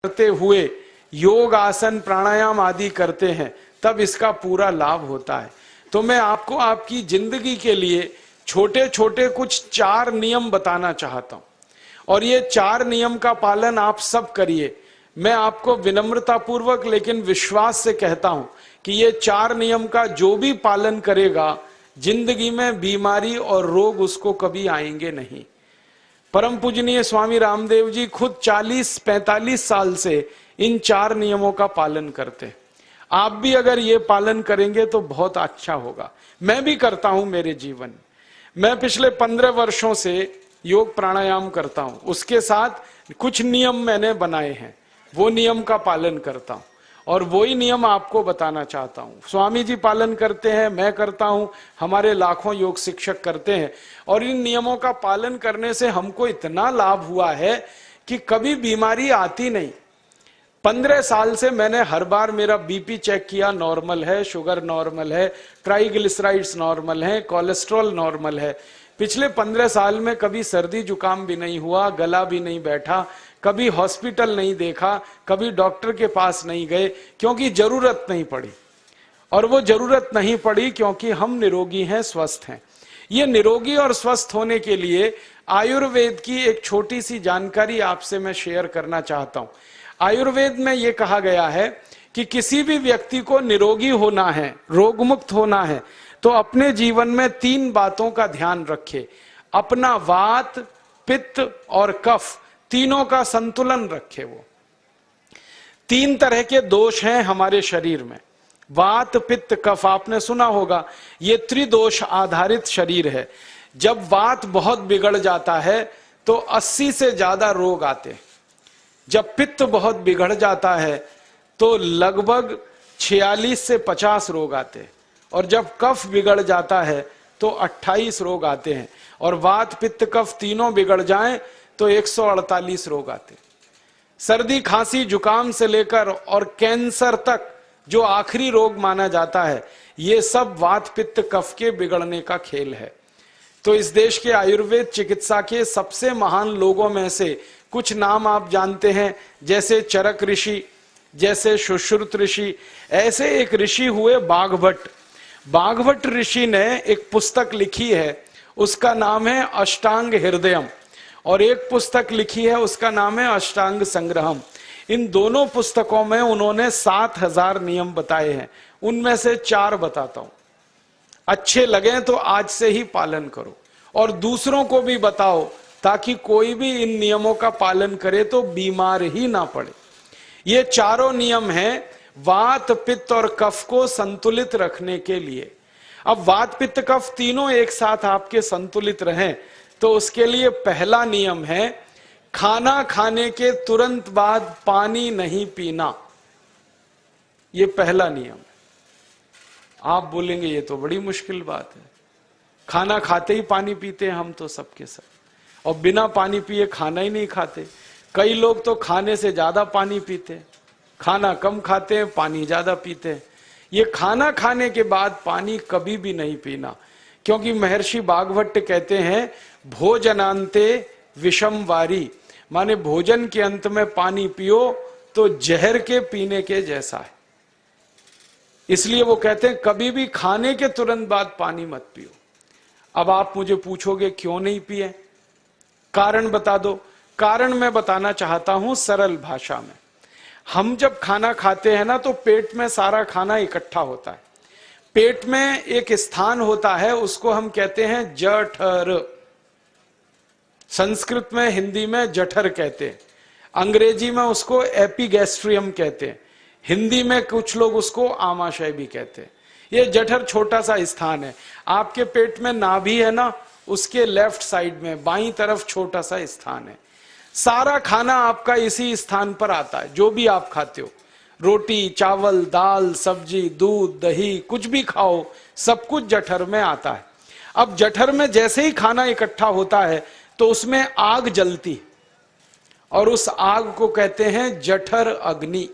करते हुए योग आसन प्राणायाम आदि करते हैं तब इसका पूरा लाभ होता है। तो मैं आपको आपकी जिंदगी के लिए छोटे छोटे कुछ 4 नियम बताना चाहता हूं और ये 4 नियम का पालन आप सब करिए। मैं आपको विनम्रता पूर्वक लेकिन विश्वास से कहता हूं कि ये 4 नियम का जो भी पालन करेगा जिंदगी में बीमारी और रोग उसको कभी आएंगे नहीं। परम पूजनीय स्वामी रामदेव जी खुद 40-45 साल से इन 4 नियमों का पालन करते हैं। आप भी अगर ये पालन करेंगे तो बहुत अच्छा होगा। मैं भी करता हूं मेरे जीवन में। मैं पिछले 15 वर्षों से योग प्राणायाम करता हूं, उसके साथ कुछ नियम मैंने बनाए हैं, वो नियम का पालन करता हूं और वही नियम आपको बताना चाहता हूं। स्वामी जी पालन करते हैं, मैं करता हूं, हमारे लाखों योग शिक्षक करते हैं और इन नियमों का पालन करने से हमको इतना लाभ हुआ है कि कभी बीमारी आती नहीं। 15 साल से मैंने हर बार मेरा बीपी चेक किया, नॉर्मल है, शुगर नॉर्मल है, ट्राइग्लिसराइड्स नॉर्मल है, कोलेस्ट्रॉल नॉर्मल है। पिछले 15 साल में कभी सर्दी जुकाम भी नहीं हुआ, गला भी नहीं बैठा, कभी हॉस्पिटल नहीं देखा, कभी डॉक्टर के पास नहीं गए, क्योंकि जरूरत नहीं पड़ी। और वो जरूरत नहीं पड़ी क्योंकि हम निरोगी हैं, स्वस्थ हैं। ये निरोगी और स्वस्थ होने के लिए आयुर्वेद की एक छोटी सी जानकारी आपसे मैं शेयर करना चाहता हूं। आयुर्वेद में ये कहा गया है कि किसी भी व्यक्ति को निरोगी होना है, रोग मुक्त होना है, तो अपने जीवन में 3 बातों का ध्यान रखे। अपना वात, पित्त और कफ तीनों का संतुलन रखे। वो 3 तरह के दोष हैं हमारे शरीर में, वात, पित्त, कफ। आपने सुना होगा ये त्रिदोष आधारित शरीर है। जब वात बहुत बिगड़ जाता है तो 80 से ज्यादा रोग आते हैं। जब पित्त बहुत बिगड़ जाता है तो लगभग 46 से 50 रोग आते हैं और जब कफ बिगड़ जाता है तो 28 रोग आते हैं और वात, पित्त, कफ तीनों बिगड़ जाएं तो 148 रोग आते हैं। सर्दी, खांसी, जुकाम से लेकर और कैंसर तक जो आखिरी रोग माना जाता है, ये सब वात, पित्त, कफ के बिगड़ने का खेल है। तो इस देश के आयुर्वेद चिकित्सा के सबसे महान लोगों में से कुछ नाम आप जानते हैं, जैसे चरक ऋषि, जैसे सुश्रुत ऋषि। ऐसे एक ऋषि हुए बाघभट्ट। बाघभट्ट ऋषि ने एक पुस्तक लिखी है, उसका नाम है अष्टांग हृदयम, और एक पुस्तक लिखी है उसका नाम है अष्टांग संग्रहम। इन दोनों पुस्तकों में उन्होंने 7000 नियम बताए हैं। उनमें से 4 बताता हूं, अच्छे लगे तो आज से ही पालन करो और दूसरों को भी बताओ ताकि कोई भी इन नियमों का पालन करे तो बीमार ही ना पड़े। ये चारों नियम हैं वात, पित्त और कफ को संतुलित रखने के लिए। अब वात, पित्त, कफ तीनों एक साथ आपके संतुलित रहें तो उसके लिए पहला नियम है खाना खाने के तुरंत बाद पानी नहीं पीना। ये पहला नियम है। आप बोलेंगे ये तो बड़ी मुश्किल बात है, खाना खाते ही पानी पीते हैं हम तो सबके सब, और बिना पानी पिए खाना ही नहीं खाते। कई लोग तो खाने से ज्यादा पानी पीते हैं, खाना कम खाते हैं, पानी ज्यादा पीते हैं। ये खाना खाने के बाद पानी कभी भी नहीं पीना, क्योंकि महर्षि बाघभट्ट कहते हैं भोजनांते विषम वारी, माने भोजन के अंत में पानी पियो तो जहर के पीने के जैसा है। इसलिए वो कहते हैं कभी भी खाने के तुरंत बाद पानी मत पियो। अब आप मुझे पूछोगे क्यों नहीं पिए, कारण बता दो। कारण मैं बताना चाहता हूं सरल भाषा में। हम जब खाना खाते हैं ना तो पेट में सारा खाना इकट्ठा होता है। पेट में एक स्थान होता है, उसको हम कहते हैं जठर। संस्कृत में, हिंदी में जठर कहते हैं, अंग्रेजी में उसको एपिगैस्ट्रियम कहते हैं, हिंदी में कुछ लोग उसको आमाशय भी कहते हैं। ये जठर छोटा सा स्थान है। आपके पेट में नाभि है ना, उसके लेफ्ट साइड में बाईं तरफ छोटा सा स्थान है। सारा खाना आपका इसी स्थान पर आता है। जो भी आप खाते हो, रोटी, चावल, दाल, सब्जी, दूध, दही, कुछ भी खाओ, सब कुछ जठर में आता है। अब जठर में जैसे ही खाना इकट्ठा होता है तो उसमें आग जलती और उस आग को कहते हैं जठर अग्नि,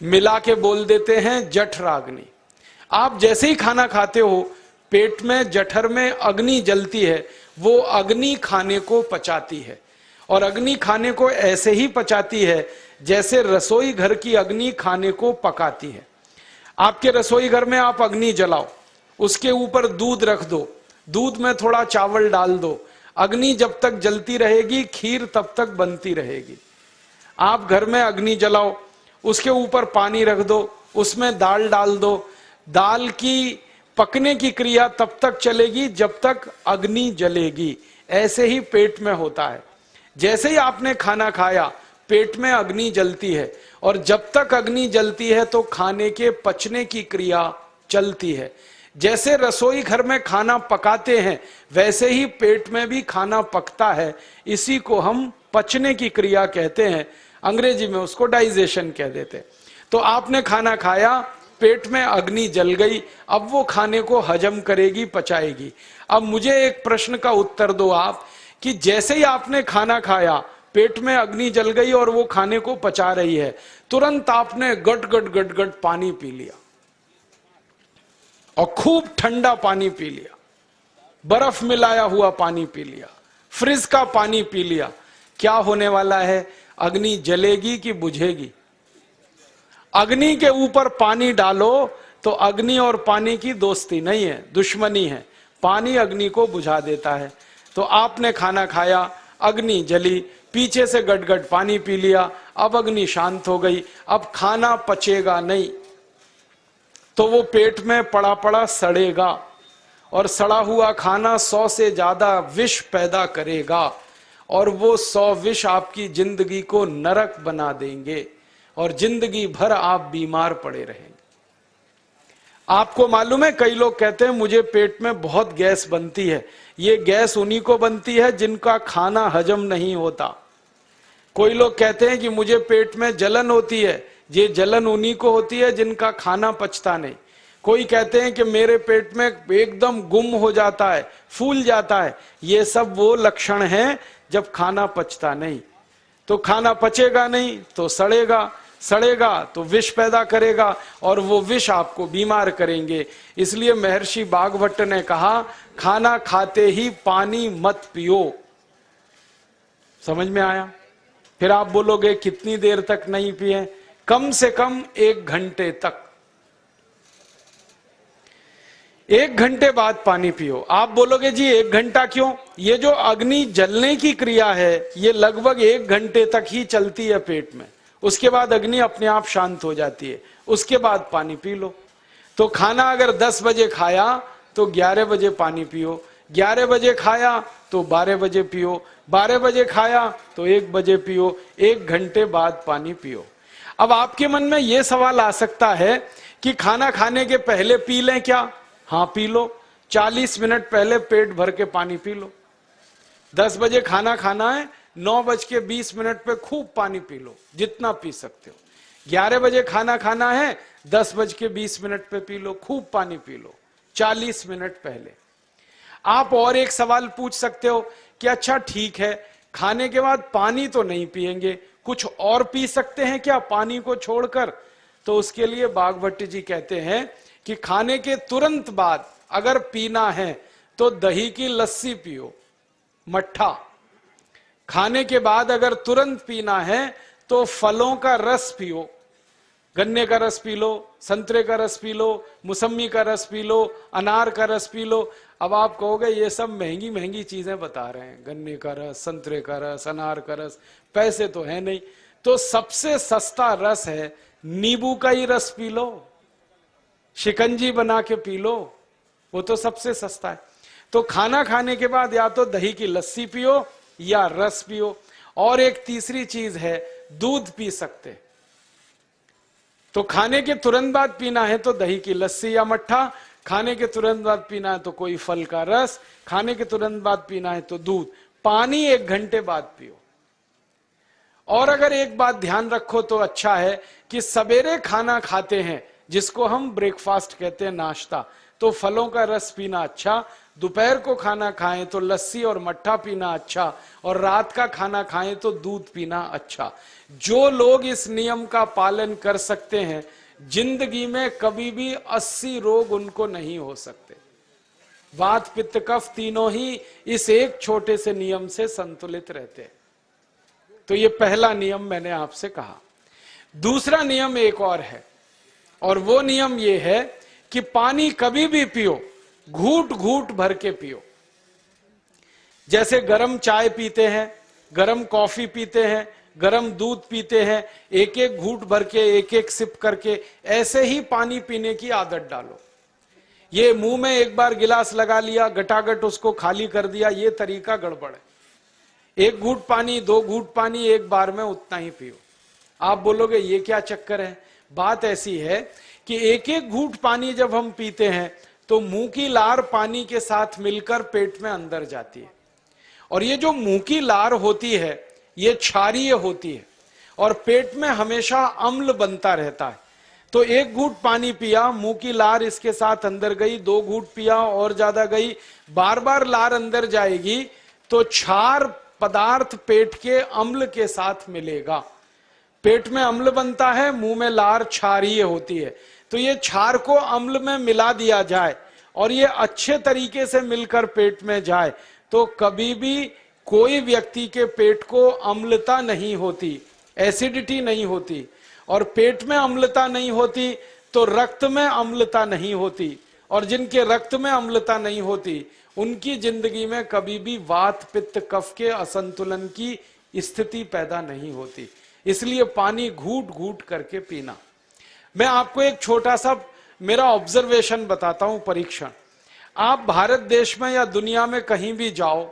मिला के बोल देते हैं जठराग्नि। आप जैसे ही खाना खाते हो पेट में जठर में अग्नि जलती है, वो अग्नि खाने को पचाती है और अग्नि खाने को ऐसे ही पचाती है जैसे रसोई घर की अग्नि खाने को पकाती है। आपके रसोई घर में आप अग्नि जलाओ, उसके ऊपर दूध रख दो, दूध में थोड़ा चावल डाल दो, अग्नि जब तक जलती रहेगी खीर तब तक बनती रहेगी। आप घर में अग्नि जलाओ, उसके ऊपर पानी रख दो, उसमें दाल डाल दो, दाल की पकने की क्रिया तब तक चलेगी जब तक अग्नि जलेगी। ऐसे ही पेट में होता है, जैसे ही आपने खाना खाया पेट में अग्नि जलती है, और जब तक अग्नि जलती है तो खाने के पचने की क्रिया चलती है। जैसे रसोई घर में खाना पकाते हैं वैसे ही पेट में भी खाना पकता है, इसी को हम पचने की क्रिया कहते हैं, अंग्रेजी में उसको डाइजेशन कह देते हैं। तो आपने खाना खाया, पेट में अग्नि जल गई, अब वो खाने को हजम करेगी, पचाएगी। अब मुझे एक प्रश्न का उत्तर दो आप, कि जैसे ही आपने खाना खाया पेट में अग्नि जल गई और वो खाने को पचा रही है, तुरंत आपने गट गट गट गट पानी पी लिया, और खूब ठंडा पानी पी लिया, बर्फ मिलाया हुआ पानी पी लिया, फ्रिज का पानी पी लिया। क्या होने वाला है? अग्नि जलेगी कि बुझेगी? अग्नि के ऊपर पानी डालो तो अग्नि और पानी की दोस्ती नहीं है, दुश्मनी है। पानी अग्नि को बुझा देता है। तो आपने खाना खाया, अग्नि जली, पीछे से गटगट पानी पी लिया, अब अग्नि शांत हो गई, अब खाना पचेगा नहीं, तो वो पेट में पड़ा पड़ा सड़ेगा, और सड़ा हुआ खाना 100 से ज्यादा विष पैदा करेगा, और वो 100 विष आपकी जिंदगी को नरक बना देंगे, और जिंदगी भर आप बीमार पड़े रहेंगे। आपको मालूम है, कई लोग कहते हैं मुझे पेट में बहुत गैस बनती है। ये गैस उन्हीं को बनती है जिनका खाना हजम नहीं होता। कोई लोग कहते हैं कि मुझे पेट में जलन होती है, ये जलन उन्हीं को होती है जिनका खाना पचता नहीं। कोई कहते हैं कि मेरे पेट में एकदम गुम हो जाता है, फूल जाता है, ये सब वो लक्षण हैं जब खाना पचता नहीं। तो खाना पचेगा नहीं तो सड़ेगा, सड़ेगा तो विष पैदा करेगा, और वो विष आपको बीमार करेंगे। इसलिए महर्षि भागवत ने कहा, खाना खाते ही पानी मत पियो। समझ में आया? फिर आप बोलोगे कितनी देर तक नहीं पिए? कम से कम 1 घंटे तक। 1 घंटे बाद पानी पियो। आप बोलोगे जी 1 घंटा क्यों? ये जो अग्नि जलने की क्रिया है ये लगभग 1 घंटे तक ही चलती है पेट में, उसके बाद अग्नि अपने आप शांत हो जाती है, उसके बाद पानी पी लो। तो खाना अगर 10 बजे खाया तो 11 बजे पानी पियो, 11 बजे खाया तो 12 बजे पियो, 12 बजे खाया तो 1 बजे पियो, 1 घंटे बाद पानी पियो। अब आपके मन में यह सवाल आ सकता है कि खाना खाने के पहले पी लें क्या? हाँ पी लो, 40 मिनट पहले पेट भर के पानी पी लो। 10 बजे खाना खाना है, 9:20 पे खूब पानी पी लो, जितना पी सकते हो। 11 बजे खाना खाना है, 10:20 पे पी लो, खूब पानी पी लो, 40 मिनट पहले। आप और एक सवाल पूछ सकते हो कि अच्छा ठीक है, खाने के बाद पानी तो नहीं पिएंगे, कुछ और पी सकते हैं क्या पानी को छोड़कर? तो उसके लिए भागवत जी कहते हैं कि खाने के तुरंत बाद अगर पीना है तो दही की लस्सी पियो, मट्ठा। खाने के बाद अगर तुरंत पीना है तो फलों का रस पियो, गन्ने का रस पी लो, संतरे का रस पी लो, मौसमी का रस पी लो, अनार का रस पी लो। अब आप कहोगे ये सब महंगी महंगी चीजें बता रहे हैं, गन्ने का रस, संतरे का रस, अनार का रस, पैसे तो है नहीं। तो सबसे सस्ता रस है नींबू का ही रस पी लो, शिकंजी बना के पी लो, वो तो सबसे सस्ता है। तो खाना खाने के बाद या तो दही की लस्सी पियो या रस पियो। और एक तीसरी चीज है, दूध पी सकते। तो खाने के तुरंत बाद पीना है तो दही की लस्सी या मट्ठा, खाने के तुरंत बाद पीना है तो कोई फल का रस, खाने के तुरंत बाद पीना है तो दूध। पानी 1 घंटे बाद पियो। और अगर एक बात ध्यान रखो तो अच्छा है कि सवेरे खाना खाते हैं जिसको हम ब्रेकफास्ट कहते हैं, नाश्ता, तो फलों का रस पीना अच्छा, दोपहर को खाना खाएं तो लस्सी और मट्ठा पीना अच्छा, और रात का खाना खाएं तो दूध पीना अच्छा। जो लोग इस नियम का पालन कर सकते हैं जिंदगी में कभी भी 80 रोग उनको नहीं हो सकते। वात पित्त कफ तीनों ही इस एक छोटे से नियम से संतुलित रहते हैं। तो ये पहला नियम मैंने आपसे कहा। दूसरा नियम एक और है, और वो नियम ये है कि पानी कभी भी पियो, घूट घूट भर के पियो। जैसे गरम चाय पीते हैं, गरम कॉफी पीते हैं, गरम दूध पीते हैं, एक एक घूट भर के, एक एक सिप करके, ऐसे ही पानी पीने की आदत डालो। ये मुंह में एक बार गिलास लगा लिया, गटागट उसको खाली कर दिया, ये तरीका गड़बड़ है। एक घूट पानी, दो घूट पानी एक बार में उतना ही पियो। आप बोलोगे ये क्या चक्कर है? बात ऐसी है कि एक एक घूट पानी जब हम पीते हैं तो मुंह की लार पानी के साथ मिलकर पेट में अंदर जाती है, और ये जो मुंह की लार होती है ये क्षारीय होती है, और पेट में हमेशा अम्ल बनता रहता है। तो एक घूट पानी पिया, मुंह की लार इसके साथ अंदर गई, दो घूट पिया और ज्यादा गई, बार बार लार अंदर जाएगी तो क्षार पदार्थ पेट के अम्ल के साथ मिलेगा। पेट में अम्ल बनता है, मुंह में लार क्षारीय होती है। तो ये क्षार को अम्ल में मिला दिया जाए और ये अच्छे तरीके से मिलकर पेट में जाए तो कभी भी कोई व्यक्ति के पेट को अम्लता नहीं होती, एसिडिटी नहीं होती। और पेट में अम्लता नहीं होती तो रक्त में अम्लता नहीं होती, और जिनके रक्त में अम्लता नहीं होती उनकी जिंदगी में कभी भी वात पित्त कफ के असंतुलन की स्थिति पैदा नहीं होती। इसलिए पानी घूट घूट करके पीना। मैं आपको एक छोटा सा मेरा ऑब्जर्वेशन बताता हूं, परीक्षण। आप भारत देश में या दुनिया में कहीं भी जाओ,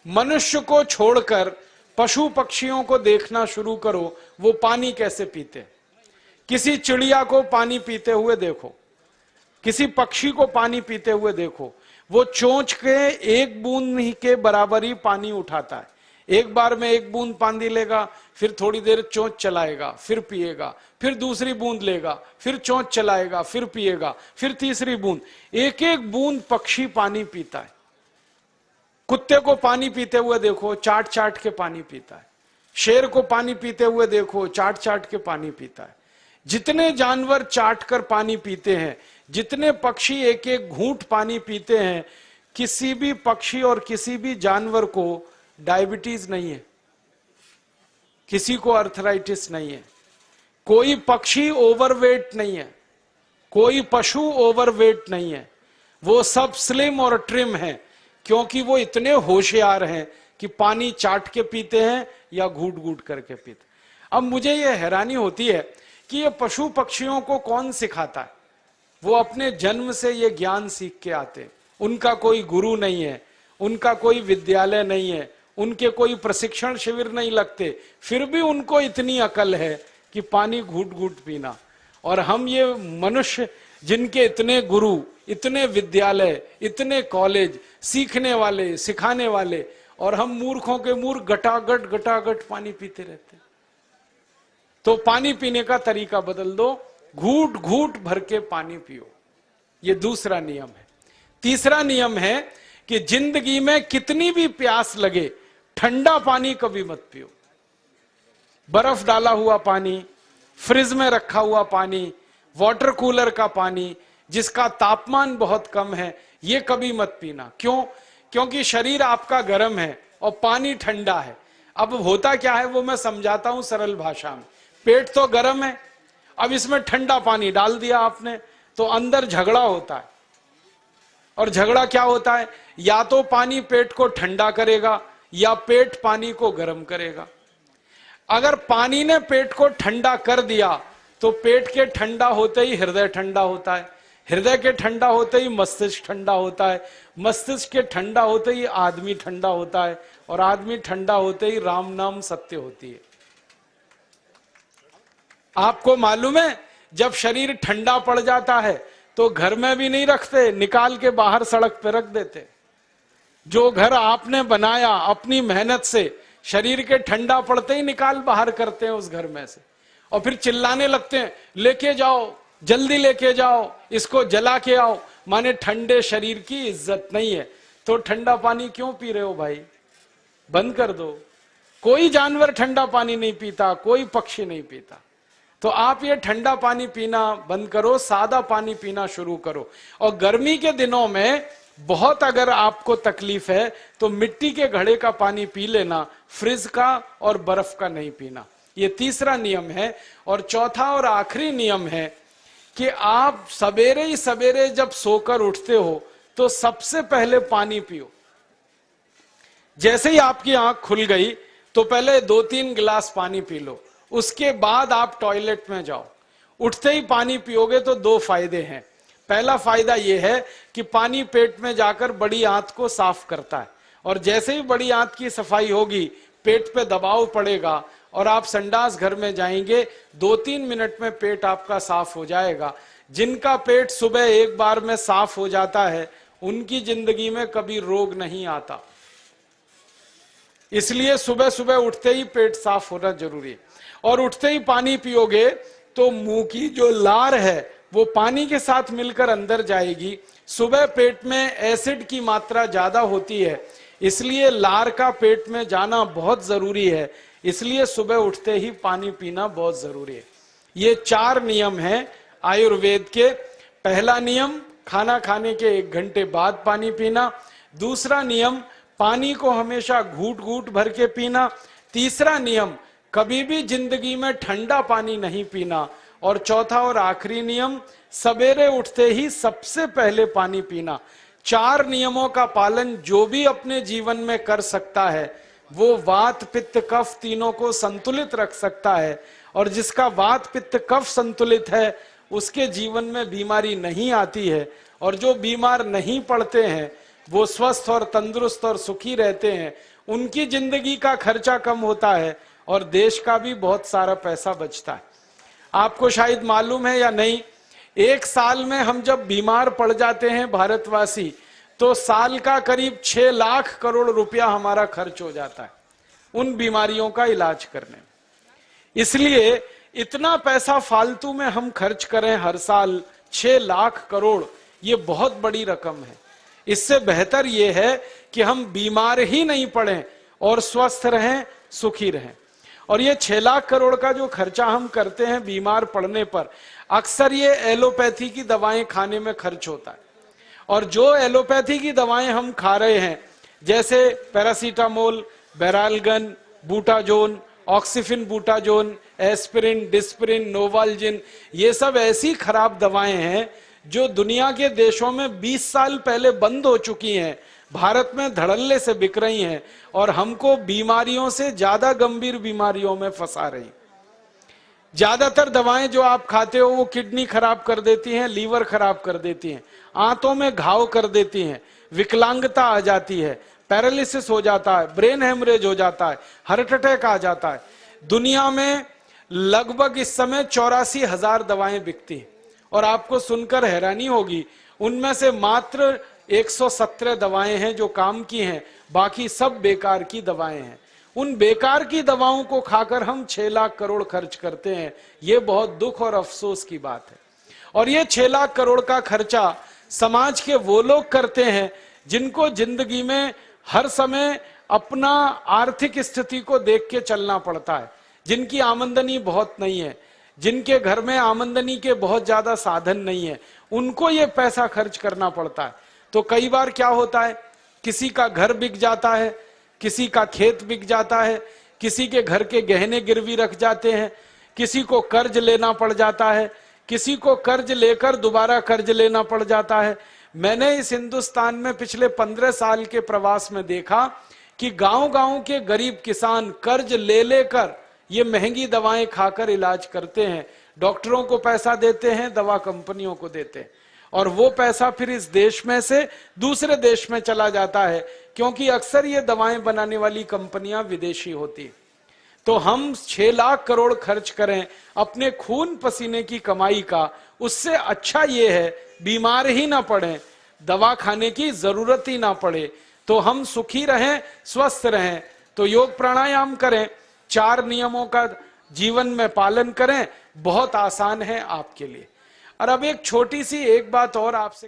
मनुष्य को छोड़कर पशु पक्षियों को देखना शुरू करो, वो पानी कैसे पीते। किसी चिड़िया को पानी पीते हुए देखो, किसी पक्षी को पानी पीते हुए देखो, वो चोंच के एक बूंद ही के बराबर ही पानी उठाता है। एक बार में एक बूंद पानी लेगा, फिर थोड़ी देर चोंच चलाएगा, फिर पिएगा, फिर दूसरी बूंद लेगा, फिर चोंच चलाएगा, फिर पिएगा, फिर तीसरी बूंद। एक एक बूंद पक्षी पानी पीता है। कुत्ते को पानी पीते हुए देखो, चाट चाट के पानी पीता है। शेर को पानी पीते हुए देखो, चाट चाट के पानी पीता है। जितने जानवर चाट कर पानी पीते हैं, जितने पक्षी एक एक घूंट पानी पीते हैं, किसी भी पक्षी और किसी भी जानवर को डायबिटीज नहीं है, किसी को अर्थराइटिस नहीं है, कोई पक्षी ओवरवेट नहीं है, कोई पशु ओवरवेट नहीं है। वो सब स्लिम और ट्रिम हैं, क्योंकि वो इतने होशियार हैं कि पानी चाट के पीते हैं या घूट घूट करके पीते। अब मुझे ये हैरानी होती है कि ये पशु पक्षियों को कौन सिखाता है? वो अपने जन्म से ये ज्ञान सीख के आते हैं। उनका कोई गुरु नहीं है, उनका कोई विद्यालय नहीं है, उनके कोई प्रशिक्षण शिविर नहीं लगते, फिर भी उनको इतनी अकल है कि पानी घूट घूट पीना। और हम ये मनुष्य जिनके इतने गुरु, इतने विद्यालय, इतने कॉलेज, सीखने वाले, सिखाने वाले, और हम मूर्खों के मूर्ख गटागट गटागट पानी पीते रहते। तो पानी पीने का तरीका बदल दो, घूट घूट भर के पानी पियो। ये दूसरा नियम है। तीसरा नियम है कि जिंदगी में कितनी भी प्यास लगे, ठंडा पानी कभी मत पियो। बर्फ डाला हुआ पानी, फ्रिज में रखा हुआ पानी, वाटर कूलर का पानी जिसका तापमान बहुत कम है, ये कभी मत पीना। क्यों? क्योंकि शरीर आपका गर्म है और पानी ठंडा है। अब होता क्या है वो मैं समझाता हूं सरल भाषा में। पेट तो गर्म है, अब इसमें ठंडा पानी डाल दिया आपने तो अंदर झगड़ा होता है। और झगड़ा क्या होता है? या तो पानी पेट को ठंडा करेगा या पेट पानी को गर्म करेगा। अगर पानी ने पेट को ठंडा कर दिया तो पेट के ठंडा होते ही हृदय ठंडा होता है, हृदय के ठंडा होते ही मस्तिष्क ठंडा होता है, मस्तिष्क के ठंडा होते ही आदमी ठंडा होता है, और आदमी ठंडा होते ही राम नाम सत्य होती है। आपको मालूम है जब शरीर ठंडा पड़ जाता है तो घर में भी नहीं रखते, निकाल के बाहर सड़क पे रख देते। जो घर आपने बनाया अपनी मेहनत से, शरीर के ठंडा पड़ते ही निकाल बाहर करते हैं उस घर में से, और फिर चिल्लाने लगते हैं लेके जाओ, जल्दी लेके जाओ, इसको जला के आओ। माने ठंडे शरीर की इज्जत नहीं है। तो ठंडा पानी क्यों पी रहे हो भाई? बंद कर दो। कोई जानवर ठंडा पानी नहीं पीता, कोई पक्षी नहीं पीता। तो आप ये ठंडा पानी पीना बंद करो, सादा पानी पीना शुरू करो। और गर्मी के दिनों में बहुत अगर आपको तकलीफ है तो मिट्टी के घड़े का पानी पी लेना, फ्रिज का और बर्फ का नहीं पीना। ये तीसरा नियम है। और चौथा और आखिरी नियम है कि आप सवेरे ही सवेरे जब सोकर उठते हो तो सबसे पहले पानी पियो। जैसे ही आपकी आंख खुल गई तो पहले 2-3 गिलास पानी पी लो, उसके बाद आप टॉयलेट में जाओ। उठते ही पानी पियोगे तो 2 फायदे हैं। पहला फायदा यह है कि पानी पेट में जाकर बड़ी आंत को साफ करता है, और जैसे ही बड़ी आंत की सफाई होगी पेट पे दबाव पड़ेगा और आप संडास घर में जाएंगे, 2-3 मिनट में पेट आपका साफ हो जाएगा। जिनका पेट सुबह एक बार में साफ हो जाता है उनकी जिंदगी में कभी रोग नहीं आता। इसलिए सुबह सुबह उठते ही पेट साफ होना जरूरी है। और उठते ही पानी पियोगे तो मुंह की जो लार है वो पानी के साथ मिलकर अंदर जाएगी। सुबह पेट में एसिड की मात्रा ज्यादा होती है, इसलिए लार का पेट में जाना बहुत जरूरी है। इसलिए सुबह उठते ही पानी पीना बहुत जरूरी है। ये 4 नियम हैं आयुर्वेद के। पहला नियम, खाना खाने के 1 घंटे बाद पानी पीना। दूसरा नियम, पानी को हमेशा घूट घूट भर के पीना। तीसरा नियम, कभी भी जिंदगी में ठंडा पानी नहीं पीना। और चौथा और आखिरी नियम, सवेरे उठते ही सबसे पहले पानी पीना। 4 नियमों का पालन जो भी अपने जीवन में कर सकता है वो वात पित्त कफ तीनों को संतुलित रख सकता है। और जिसका वात पित्त कफ संतुलित है उसके जीवन में बीमारी नहीं आती है। और जो बीमार नहीं पड़ते हैं वो स्वस्थ और तंदुरुस्त और सुखी रहते हैं। उनकी जिंदगी का खर्चा कम होता है और देश का भी बहुत सारा पैसा बचता है। आपको शायद मालूम है या नहीं, 1 साल में हम जब बीमार पड़ जाते हैं भारतवासी, तो साल का करीब 6 लाख करोड़ रुपया हमारा खर्च हो जाता है उन बीमारियों का इलाज करने में। इसलिए इतना पैसा फालतू में हम खर्च करें हर साल 6 लाख करोड़, ये बहुत बड़ी रकम है। इससे बेहतर ये है कि हम बीमार ही नहीं पड़ें और स्वस्थ रहें, सुखी रहें। और ये 6 लाख करोड़ का जो खर्चा हम करते हैं बीमार पड़ने पर, अक्सर ये एलोपैथी की दवाएं खाने में खर्च होता है। और जो एलोपैथी की दवाएं हम खा रहे हैं, जैसे paracetamol, Baralgan, butazone, oxyphenbutazone, aspirin, Disprin, Novalgin, ये सब ऐसी खराब दवाएं हैं जो दुनिया के देशों में 20 साल पहले बंद हो चुकी हैं, भारत में धड़ल्ले से बिक रही हैं और हमको बीमारियों से ज्यादा गंभीर बीमारियों में फंसा रही। ज्यादातर दवाएं जो आप खाते हो वो किडनी खराब कर देती हैं, लीवर खराब कर देती हैं, आंतों में घाव कर देती हैं, विकलांगता आ जाती है, पैरालिसिस हो जाता है, ब्रेन हेमरेज हो जाता है, हार्ट अटैक आ जाता है। दुनिया में लगभग इस समय 84,000 दवाएं बिकती हैं और आपको सुनकर हैरानी होगी, उनमें से मात्र 117 दवाएं हैं जो काम की हैं, बाकी सब बेकार की दवाएं हैं। उन बेकार की दवाओं को खाकर हम 6 लाख करोड़ खर्च करते हैं। ये बहुत दुख और अफसोस की बात है। और ये 6 लाख करोड़ का खर्चा समाज के वो लोग करते हैं जिनको जिंदगी में हर समय अपना आर्थिक स्थिति को देख के चलना पड़ता है, जिनकी आमदनी बहुत नहीं है, जिनके घर में आमदनी के बहुत ज्यादा साधन नहीं है, उनको ये पैसा खर्च करना पड़ता है। तो कई बार क्या होता है, किसी का घर बिक जाता है, किसी का खेत बिक जाता है, किसी के घर के गहने गिरवी रख जाते हैं, किसी को कर्ज लेना पड़ जाता है, किसी को कर्ज लेकर दोबारा कर्ज लेना पड़ जाता है। मैंने इस हिंदुस्तान में पिछले 15 साल के प्रवास में देखा कि गांव-गांव के गरीब किसान कर्ज ले लेकर ये महंगी दवाएं खाकर इलाज करते हैं, डॉक्टरों को पैसा देते हैं, दवा कंपनियों को देते हैं, और वो पैसा फिर इस देश में से दूसरे देश में चला जाता है, क्योंकि अक्सर ये दवाएं बनाने वाली कंपनियां विदेशी होती हैं। तो हम 6 लाख करोड़ खर्च करें अपने खून पसीने की कमाई का, उससे अच्छा ये है बीमार ही ना पड़े, दवा खाने की जरूरत ही ना पड़े, तो हम सुखी रहें, स्वस्थ रहें। तो योग प्राणायाम करें, 4 नियमों का जीवन में पालन करें, बहुत आसान है आपके लिए। और अब एक छोटी सी एक बात और आपसे